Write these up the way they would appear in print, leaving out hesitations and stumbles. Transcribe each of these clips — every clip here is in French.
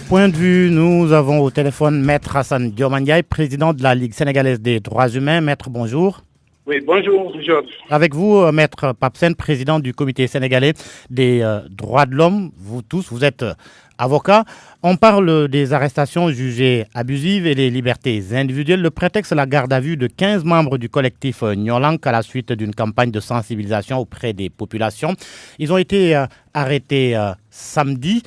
Point de vue, nous avons au téléphone Maître Hassan Dioma Ndiaye, président de la Ligue sénégalaise des droits humains. Maître, bonjour. Oui, bonjour, Georges. Avec vous, Maître Pape Sène, président du comité sénégalais des droits de l'homme. Vous tous, vous êtes avocat. On parle des arrestations jugées abusives et des libertés individuelles. Le prétexte, la garde à vue de 15 membres du collectif Nyolank à la suite d'une campagne de sensibilisation auprès des populations. Ils ont été arrêtés samedi.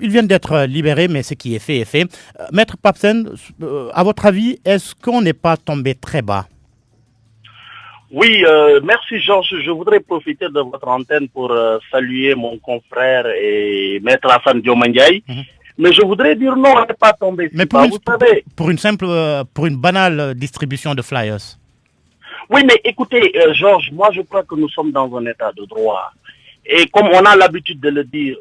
Ils viennent d'être libérés, mais ce qui est fait est fait. Maître Pape Sène, à votre avis, est-ce qu'on n'est pas tombé très bas ? Oui, merci Georges. Je voudrais profiter de votre antenne pour saluer mon confrère et Maître Hassan Dioma Ndiaye. Mais je voudrais dire non, on n'est pas tombé si bas, vous savez. Pour une banale distribution de flyers. Oui, mais écoutez, Georges, moi je crois que nous sommes dans un état de droit. Et comme on a l'habitude de le dire,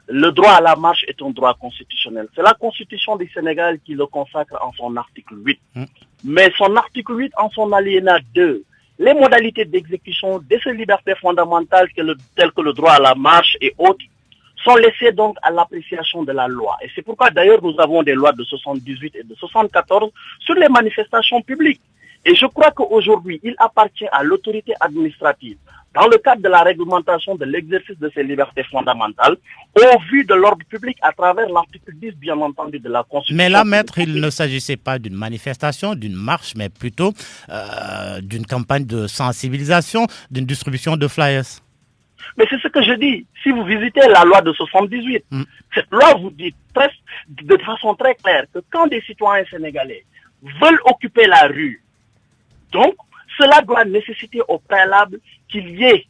le droit à la marche est un droit constitutionnel. C'est la Constitution du Sénégal qui le consacre en son article 8. Mais son article 8 en son alinéa 2. Les modalités d'exécution de ces libertés fondamentales telles que le droit à la marche et autres sont laissées donc à l'appréciation de la loi. Et c'est pourquoi d'ailleurs nous avons des lois de 78 et de 74 sur les manifestations publiques. Et je crois qu'aujourd'hui, il appartient à l'autorité administrative, dans le cadre de la réglementation de l'exercice de ces libertés fondamentales, au vu de l'ordre public à travers l'article 10, bien entendu, de la Constitution. Mais là, maître, il ne s'agissait pas d'une manifestation, d'une marche, mais plutôt d'une campagne de sensibilisation, d'une distribution de flyers. Mais c'est ce que je dis. Si vous visitez la loi de 78, cette loi vous dit de façon très claire que quand des citoyens sénégalais veulent occuper la rue, donc, cela doit nécessiter au préalable qu'il y ait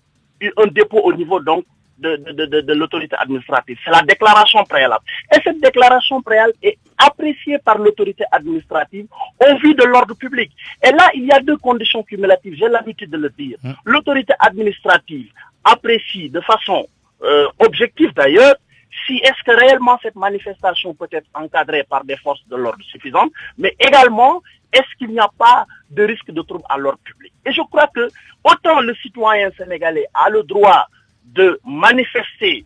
un dépôt au niveau donc de l'autorité administrative. C'est la déclaration préalable. Et cette déclaration préalable est appréciée par l'autorité administrative au vu de l'ordre public. Et là, il y a deux conditions cumulatives, j'ai l'habitude de le dire. L'autorité administrative apprécie de façon objective d'ailleurs si est-ce que réellement cette manifestation peut être encadrée par des forces de l'ordre suffisantes, mais également est-ce qu'il n'y a pas de risque de trouble à l'ordre public. Et je crois que autant le citoyen sénégalais a le droit de manifester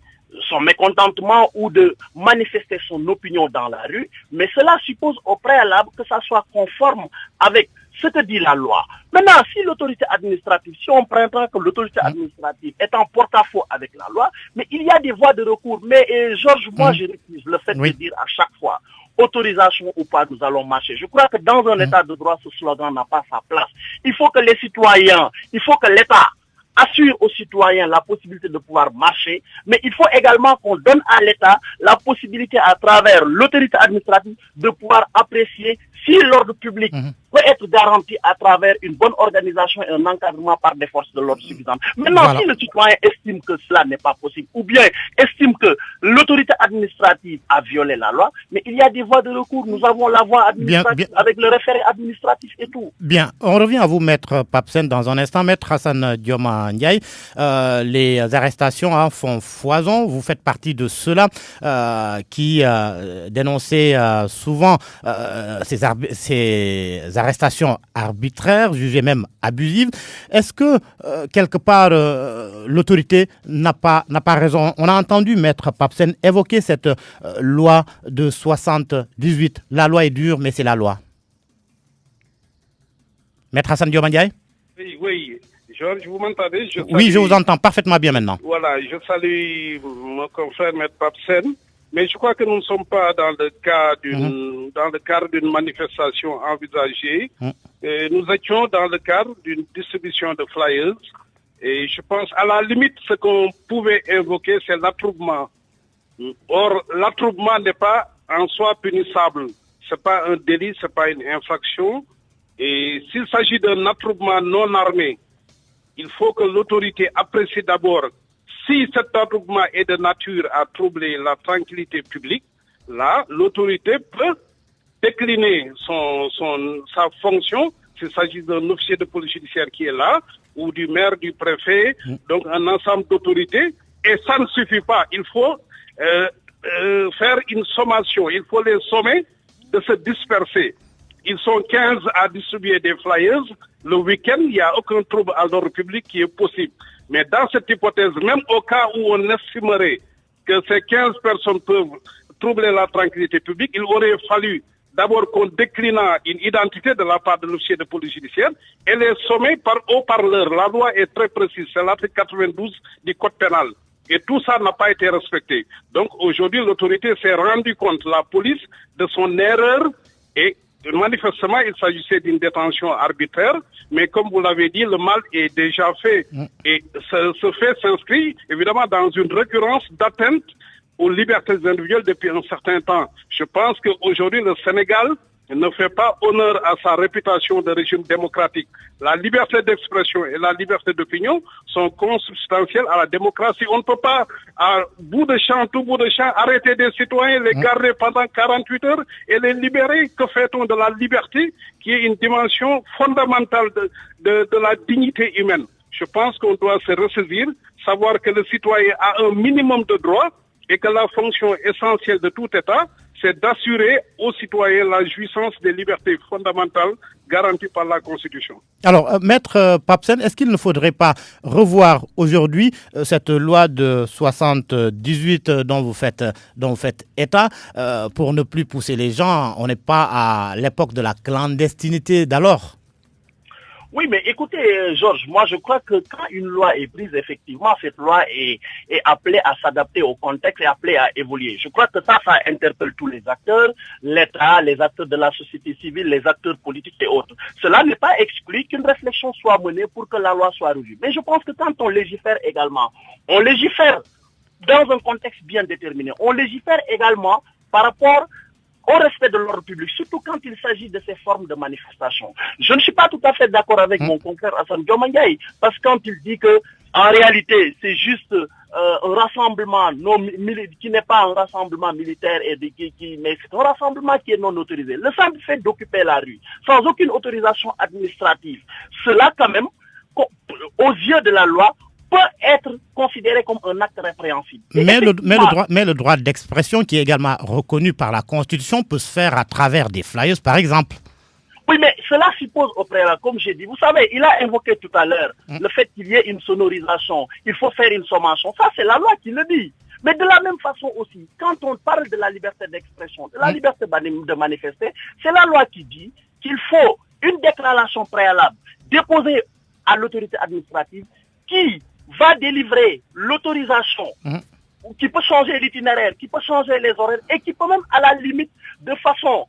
son mécontentement ou de manifester son opinion dans la rue, mais cela suppose au préalable que ça soit conforme avec ce que dit la loi. Maintenant, si l'autorité administrative, si on prétend que l'autorité administrative est en porte-à-faux avec la loi, mais il y a des voies de recours. Mais Georges, moi je refuse le fait de dire à chaque fois, autorisation ou pas, nous allons marcher. Je crois que dans un état de droit, ce slogan n'a pas sa place. Il faut que les citoyens, il faut que l'État assure aux citoyens la possibilité de pouvoir marcher, mais il faut également qu'on donne à l'État la possibilité à travers l'autorité administrative de pouvoir apprécier si l'ordre public peut être garanti à travers une bonne organisation et un encadrement par des forces de l'ordre suffisantes. Maintenant, si le citoyen estime que cela n'est pas possible, ou bien estime que l'autorité administrative a violé la loi, mais il y a des voies de recours. Nous avons la voie administrative avec le référé administratif et tout. Bien, on revient à vous, Maître Pape Sène, dans un instant. Maître Hassan Dioma Ndiaye, les arrestations font foison. Vous faites partie de ceux-là qui dénonçaient souvent ces arrestations arbitraires, jugées même abusives. Est-ce que, quelque part, l'autorité n'a pas raison? On a entendu Maître Pape Sène évoquer cette loi de 78. La loi est dure, mais c'est la loi. Maître Hassan Dioma Ndiaye? Oui. Georges, vous m'entendez? Oui, je vous entends parfaitement bien maintenant. Voilà, je salue mon confrère Maître Pape Sène. Mais je crois que nous ne sommes pas dans le cadre d'une manifestation envisagée. Nous étions dans le cadre d'une distribution de flyers. Et je pense, à la limite, ce qu'on pouvait invoquer, c'est l'attroupement. Or, l'attroupement n'est pas en soi punissable. C'est pas un délit, c'est pas une infraction. Et s'il s'agit d'un attroupement non armé, il faut que l'autorité apprécie d'abord si cet attroupement est de nature à troubler la tranquillité publique. Là, l'autorité peut décliner sa fonction, s'il s'agit d'un officier de police judiciaire qui est là, ou du maire, du préfet, donc un ensemble d'autorités. Et ça ne suffit pas. Il faut faire une sommation. Il faut les sommer de se disperser. Ils sont 15 à distribuer des flyers. Le week-end, il n'y a aucun trouble à l'ordre public qui est possible. Mais dans cette hypothèse, même au cas où on estimerait que ces 15 personnes peuvent troubler la tranquillité publique, il aurait fallu d'abord qu'on déclinât une identité de la part de l'officier de police judiciaire et les sommer par haut-parleur. La loi est très précise, c'est l'article 92 du Code pénal. Et tout ça n'a pas été respecté. Donc aujourd'hui, l'autorité s'est rendue compte, la police, de son erreur et manifestement, il s'agissait d'une détention arbitraire, mais comme vous l'avez dit, le mal est déjà fait. Et ce fait s'inscrit évidemment dans une récurrence d'atteinte aux libertés individuelles depuis un certain temps. Je pense qu'aujourd'hui, le Sénégal ne fait pas honneur à sa réputation de régime démocratique. La liberté d'expression et la liberté d'opinion sont consubstantielles à la démocratie. On ne peut pas, à bout de champ, tout bout de champ, arrêter des citoyens, les garder pendant 48 heures et les libérer. Que fait-on de la liberté, qui est une dimension fondamentale de la dignité humaine? Je pense qu'on doit se ressaisir, savoir que le citoyen a un minimum de droits et que la fonction essentielle de tout État, c'est d'assurer aux citoyens la jouissance des libertés fondamentales garanties par la Constitution. Alors, Maître Papsen, est-ce qu'il ne faudrait pas revoir aujourd'hui cette loi de 78 dont vous faites état pour ne plus pousser les gens? On n'est pas à l'époque de la clandestinité d'alors. Oui, mais écoutez, Georges, moi je crois que quand une loi est prise, effectivement, cette loi est appelée à s'adapter au contexte et appelée à évoluer. Je crois que ça interpelle tous les acteurs, l'État, les acteurs de la société civile, les acteurs politiques et autres. Cela n'est pas exclu qu'une réflexion soit menée pour que la loi soit revue. Mais je pense que quand on légifère également, on légifère dans un contexte bien déterminé. On légifère également par rapport au respect de l'ordre public, surtout quand il s'agit de ces formes de manifestation. Je ne suis pas tout à fait d'accord avec mon confrère Hassan Diomandiaye, parce que quand il dit que, en réalité, c'est juste un rassemblement qui n'est pas un rassemblement militaire, mais c'est un rassemblement qui est non autorisé. Le simple fait d'occuper la rue, sans aucune autorisation administrative, cela quand même, aux yeux de la loi, peut être considéré comme un acte répréhensible. Mais le droit d'expression, qui est également reconnu par la Constitution, peut se faire à travers des flyers, par exemple. Oui, mais cela suppose au préalable, comme j'ai dit, vous savez, il a invoqué tout à l'heure le fait qu'il y ait une sonorisation, il faut faire une sommation. Ça, c'est la loi qui le dit. Mais de la même façon aussi, quand on parle de la liberté d'expression, de la liberté de manifester, c'est la loi qui dit qu'il faut une déclaration préalable déposée à l'autorité administrative qui va délivrer l'autorisation, qui peut changer l'itinéraire, qui peut changer les horaires et qui peut même à la limite de façon,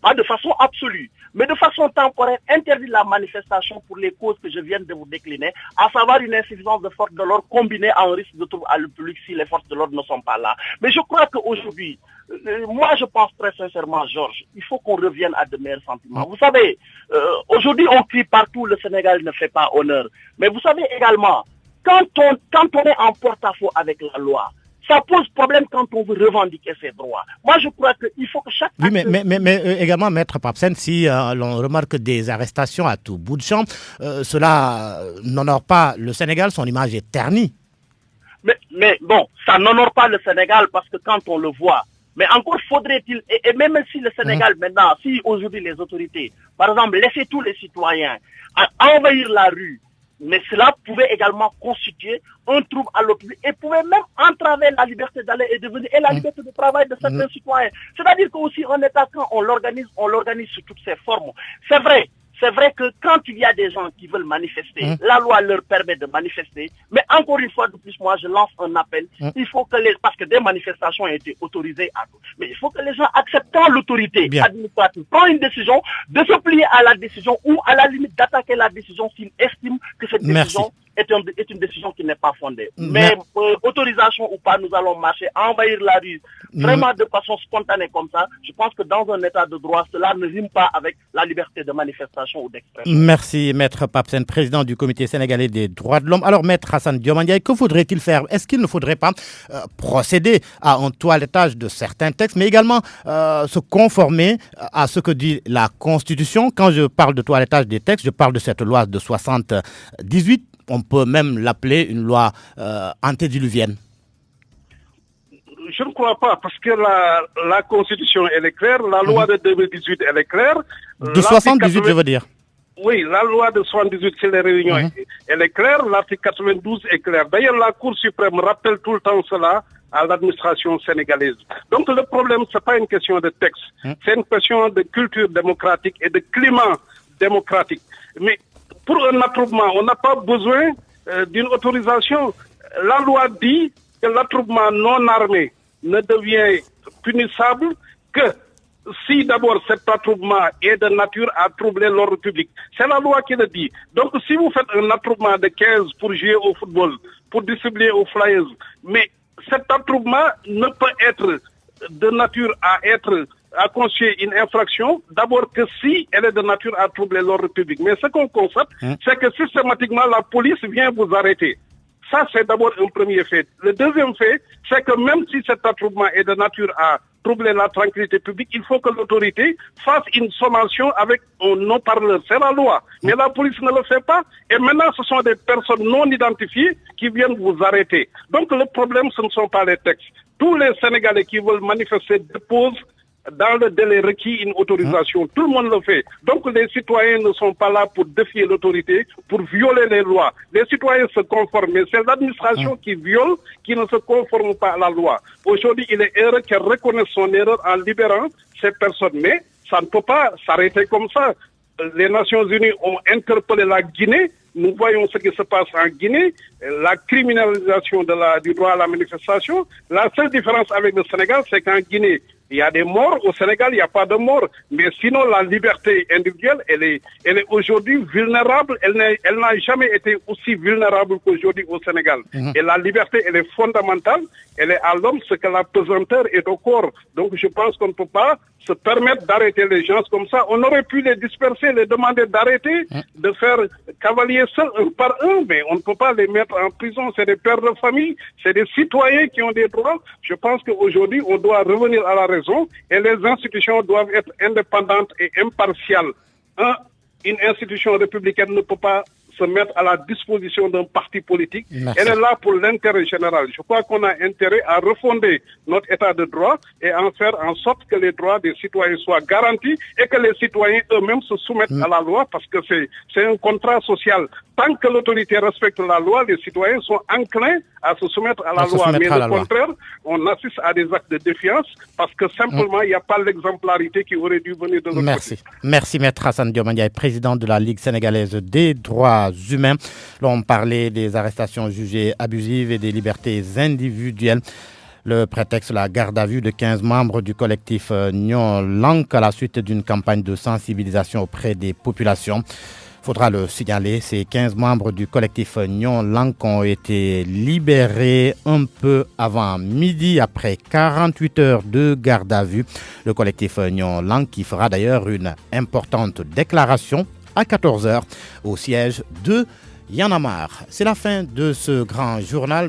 pas de façon absolue, mais de façon temporaire, interdire la manifestation pour les causes que je viens de vous décliner, à savoir une insuffisance de force de l'ordre combinée à un risque de trouble à le public si les forces de l'ordre ne sont pas là. Mais je crois qu'aujourd'hui, moi je pense très sincèrement, Georges, il faut qu'on revienne à de meilleurs sentiments. Vous savez, aujourd'hui on crie partout, le Sénégal ne fait pas honneur. Mais vous savez également, quand on est en porte-à-faux avec la loi, ça pose problème quand on veut revendiquer ses droits. Moi, je crois qu'il faut que chaque... Oui, mais également, Maître Papsen, si l'on remarque des arrestations à tout bout de champ, cela n'honore pas le Sénégal, son image est ternie. Mais bon, ça n'honore pas le Sénégal parce que quand on le voit, mais encore faudrait-il, et même si le Sénégal maintenant, si aujourd'hui les autorités, par exemple, laissaient tous les citoyens envahir la rue, mais cela pouvait également constituer un trouble à l'ordre public et pouvait même entraver la liberté d'aller et de venir et la liberté de travail de certains citoyens. C'est-à-dire qu'aussi un État, quand on l'organise sous toutes ses formes. C'est vrai que quand il y a des gens qui veulent manifester, la loi leur permet de manifester. Mais encore une fois de plus, moi, je lance un appel. Il faut que parce que des manifestations ont été autorisées à tout. Mais il faut que les gens acceptant l'autorité administrative prennent une décision de se plier à la décision ou à la limite d'attaquer la décision s'ils estiment que cette décision est une décision qui n'est pas fondée. Mais autorisation ou pas, nous allons marcher, envahir la rue vraiment de façon spontanée comme ça. Je pense que dans un état de droit, cela ne rime pas avec la liberté de manifestation ou d'expression. Merci, Maître Papsen, président du Comité sénégalais des droits de l'homme. Alors, Maître Hassan Diomandiaye, que faudrait-il faire? Est-ce qu'il ne faudrait pas procéder à un toilettage de certains textes, mais également se conformer à ce que dit la Constitution? Quand je parle de toilettage des textes, je parle de cette loi de 78. On peut même l'appeler une loi antédiluvienne. Je ne crois pas, parce que la Constitution, elle est claire, la loi de 2018, elle est claire. De 78, je veux dire. Oui, la loi de 78 sur les réunions, elle est claire, l'article 92 est clair. D'ailleurs, la Cour suprême rappelle tout le temps cela à l'administration sénégalaise. Donc le problème, ce n'est pas une question de texte, c'est une question de culture démocratique et de climat démocratique. Mais pour un attroupement, on n'a pas besoin d'une autorisation. La loi dit que l'attroupement non armé ne devient punissable que si d'abord cet attroupement est de nature à troubler l'ordre public. C'est la loi qui le dit. Donc si vous faites un attroupement de 15 pour jouer au football, pour distribuer aux flyers, mais cet attroupement ne peut être de nature à constituer une infraction, d'abord que si elle est de nature à troubler l'ordre public. Mais ce qu'on constate, c'est que systématiquement la police vient vous arrêter. Ça, c'est d'abord un premier fait. Le deuxième fait, c'est que même si cet attroupement est de nature à troubler la tranquillité publique, il faut que l'autorité fasse une sommation avec un non-parleur. C'est la loi. Mais la police ne le fait pas. Et maintenant, ce sont des personnes non identifiées qui viennent vous arrêter. Donc, le problème, ce ne sont pas les textes. Tous les Sénégalais qui veulent manifester déposent dans le délai requis une autorisation. Tout le monde le fait. Donc les citoyens ne sont pas là pour défier l'autorité, pour violer les lois. Les citoyens se conforment, mais c'est l'administration qui viole, qui ne se conforme pas à la loi. Aujourd'hui, il est heureux qu'elle reconnaisse son erreur en libérant ces personnes. Mais ça ne peut pas s'arrêter comme ça. Les Nations Unies ont interpellé la Guinée. Nous voyons ce qui se passe en Guinée, la criminalisation du droit à la manifestation. La seule différence avec le Sénégal, c'est qu'en Guinée, il y a des morts. Au Sénégal, il n'y a pas de morts. Mais sinon, la liberté individuelle, elle est aujourd'hui vulnérable. Elle n'a jamais été aussi vulnérable qu'aujourd'hui au Sénégal. Et la liberté, elle est fondamentale. Elle est à l'homme ce que la pesanteur est au corps. Donc, je pense qu'on ne peut pas se permettre d'arrêter les gens comme ça. On aurait pu les disperser, les demander d'arrêter, de faire cavalier seul un par un, mais on ne peut pas les mettre en prison. C'est des pères de famille, c'est des citoyens qui ont des droits. Je pense qu'aujourd'hui, on doit revenir à la raison et les institutions doivent être indépendantes et impartiales. Une institution républicaine ne peut pas se mettre à la disposition d'un parti politique. Merci. Elle est là pour l'intérêt général. Je crois qu'on a intérêt à refonder notre état de droit et à faire en sorte que les droits des citoyens soient garantis et que les citoyens eux-mêmes se soumettent à la loi parce que c'est un contrat social. Tant que l'autorité respecte la loi, les citoyens sont enclins à se soumettre à la loi. Mais au contraire, on assiste à des actes de défiance parce que simplement, il n'y a pas l'exemplarité qui aurait dû venir de l'autre côté. Merci, Maître Hassan Diomandiaye, président de la Ligue sénégalaise des droits humains. Là, on parlait des arrestations jugées abusives et des libertés individuelles. Le prétexte, la garde à vue de 15 membres du collectif Nyon Lank à la suite d'une campagne de sensibilisation auprès des populations. Faudra le signaler, ces 15 membres du collectif Nyon Lank ont été libérés un peu avant midi, après 48 heures de garde à vue. Le collectif Nyon Lank qui fera d'ailleurs une importante déclaration à 14 heures au siège de Y'en a marre. C'est la fin de ce grand journal.